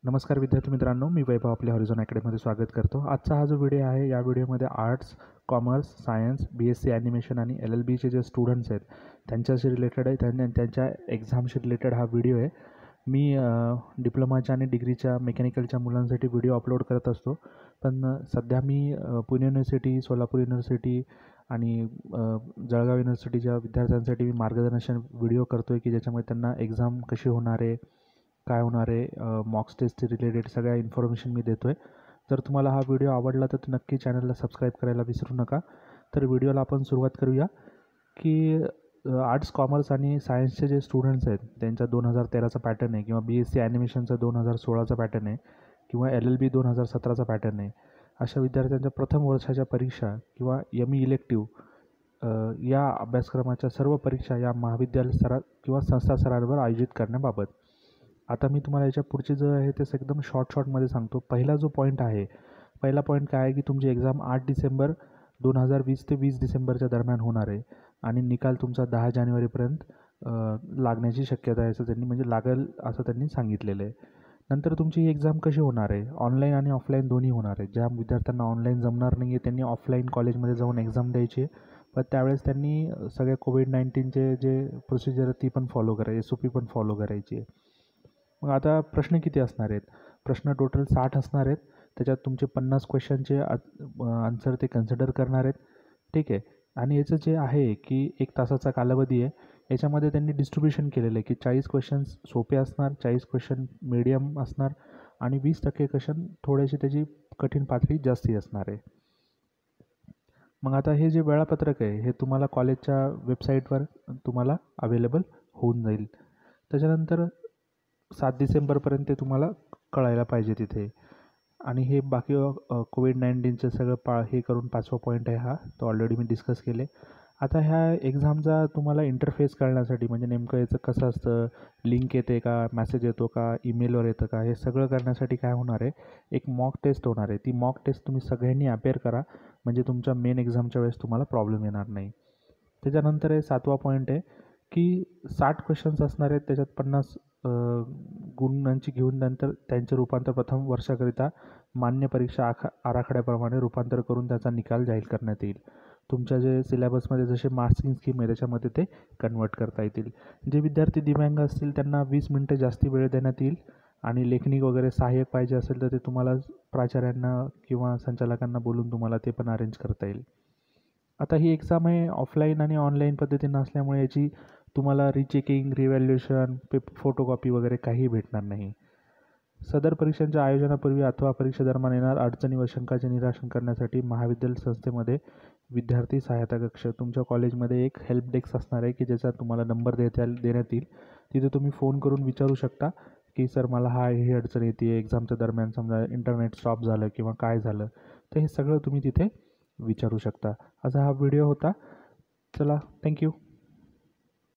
नमस्कार विद्यार्थी मित्रांनो, मी वैभव आपल्या हॉरिझॉन अकॅडमीमध्ये स्वागत करतो। आजचा हा जो व्हिडिओ आहे, या व्हिडिओमध्ये arts, commerce, science, BSc animation आणि LLBचे जे स्टुडंट्स आहेत त्यांच्याशी रिलेटेड आहे, त्यांच्या एक्झामशी रिलेटेड हा व्हिडिओ आहे। मी डिप्लोमाच्या आणि डिग्रीच्या मेकॅनिकलच्या मुलांसाठी व्हिडिओ अपलोड करत असतो, पण सध्या मी पुणे युनिव्हर्सिटी, सोलापूर युनिव्हर्सिटी आणि जळगाव युनिव्हर्सिटीच्या विद्यार्थ्यांसाठी मी मार्गदर्शन व्हिडिओ करतो आहे की ज्याच्यामध्ये त्यांना एक्झाम कशी होणार आहे, काय होणार आहे, मॉक्स टेस्टचे रिलेटेड सगळ्या इन्फॉर्मेशन मी देतो आहे। जर तुम्हाला हा व्हिडिओ आवडला तर नक्की चॅनलला सबस्क्राईब करायला विसरू नका। तर व्हिडिओला आपण सुरुवात करूया की आर्ट्स, कॉमर्स आणि सायन्सचे जे स्टुडंट्स आहेत त्यांचा 2013चा पॅटर्न आहे किंवा BSc ॲनिमेशनचा 2016चा पॅटर्न आहे किंवा LLB 2017चा पॅटर्न आहे। अशा विद्यार्थ्यांच्या प्रथम वर्षाच्या परीक्षा किंवा ME इलेक्टिव्ह या अभ्यासक्रमाच्या सर्व परीक्षा या महाविद्यालय स्तरात किंवा संस्था स्तरावर आयोजित करण्याबाबत आता मी तुम्हाला याच्या पुढचे जे आहे ते एकदम शॉर्टमध्ये सांगतो। पहिला जो पॉईंट आहे, पहिला पॉईंट काय आहे की तुमची एक्झाम 8 डिसेंबर 2020 ते 20 डिसेंबरच्या दरम्यान होणार आहे आणि निकाल तुमचा 10 जानेवारीपर्यंत लागण्याची शक्यता आहे, असं त्यांनी म्हणजे लागेल असं त्यांनी सांगितलेलं आहे। नंतर तुमची ही एक्झाम कशी होणार आहे, ऑनलाईन आणि ऑफलाईन दोन्ही होणार आहे। ज्या विद्यार्थ्यांना ऑनलाईन जमणार नाही आहे त्यांनी ऑफलाईन कॉलेजमध्ये जाऊन एक्झाम द्यायची आहे, पण त्यावेळेस त्यांनी सगळे कोविड-19चे जे प्रोसिजर आहे ती पण फॉलो करायची, SOP पण फॉलो करायची आहे। मग आता प्रश्न किती असणार आहेत? प्रश्न टोटल 60 असणार आहेत। त्याच्यात तुमचे 50 क्वेश्चनचे आन्सर ते कन्सिडर करणार आहेत, ठीक आहे। आणि याचं जे आहे की 1 तासाचा कालावधी आहे, याच्यामध्ये त्यांनी डिस्ट्रीब्युशन केलेलं आहे की 40 क्वेश्चन्स सोपे असणार, 40 क्वेश्चन मीडियम असणार आणि 20% क्वेश्चन थोडीशी त्याची कठीण पातळी जास्ती असणार आहे। मग आता हे जे वेळापत्रक आहे हे तुम्हाला कॉलेजच्या वेबसाईटवर तुम्हाला अवेलेबल होऊन जाईल। त्याच्यानंतर 7 डिसेंबरपर्यंत ते तुम्हाला कळायला पाहिजे तिथे। आणि हे बाकी कोविड-19चं सगळं हे करून 5वा पॉईंट आहे हा, तो ऑलरेडी मी डिस्कस केले। आता ह्या एक्झामचा तुम्हाला इंटरफेस कळण्यासाठी म्हणजे नेमकं याचं कसं असतं, लिंक येते का, मेसेज येतो का, ईमेलवर येतं का, हे सगळं करण्यासाठी काय होणार आहे, एक मॉक टेस्ट होणार आहे। ती मॉक टेस्ट तुम्ही सगळ्यांनी अपेअर करा, म्हणजे तुमच्या मेन एक्झामच्या वेळेस तुम्हाला प्रॉब्लेम येणार नाही। त्याच्यानंतर आहे 7वा पॉईंट आहे की 60 क्वेश्चन्स असणार आहेत, त्याच्यात 50 गुणांची घेऊन नंतर त्यांचे रूपांतर प्रथम वर्षाकरिता मान्य परीक्षा आराखड्याप्रमाणे रूपांतर करून त्याचा निकाल जाहीर करण्यात येईल। तुमच्या जे सिलेबसमध्ये जसे मार्किंग स्कीम आहे त्याच्यामध्ये ते कन्वर्ट करता येतील। जे विद्यार्थी दिव्यांग असतील त्यांना 20 मिनटं जास्ती वेळ देण्यात येईल आणि लेखनिक वगैरे सहाय्यक पाहिजे असेल तर ते तुम्हाला प्राचार्यांना किंवा संचालकांना बोलून तुम्हाला ते पण अरेंज करता येईल। आता ही एक्झाम आहे ऑफलाईन आणि ऑनलाईन पद्धतीनं असल्यामुळे याची तुम्हाला रिचेकिंग, रिव्हॅल्युएशन, फोटोकॉपी वगैरे काहीही भेटणार नाही। सदर परीक्षांच्या आयोजनापूर्वी अथवा परीक्षा दरम्यान येणार अडचणी व शंकांचे निराकरण करण्यासाठी महाविद्यालय संस्थेमध्ये विद्यार्थी सहायता कक्ष, तुमच्या कॉलेजमध्ये एक हेल्प डेस्क असणार आहे की ज्याचा तुम्हाला नंबर देण्यात येईल। तिथे तुम्ही फोन करून विचारू शकता की सर मला ही अडचण येते एक्झामच्या दरम्यान, समजा इंटरनेट स्टॉप झालं किंवा काय झालं, तर हे सगळं तुम्ही तिथे विचारू शकता। असा हा व्हिडिओ होता। चला, थँक्यू।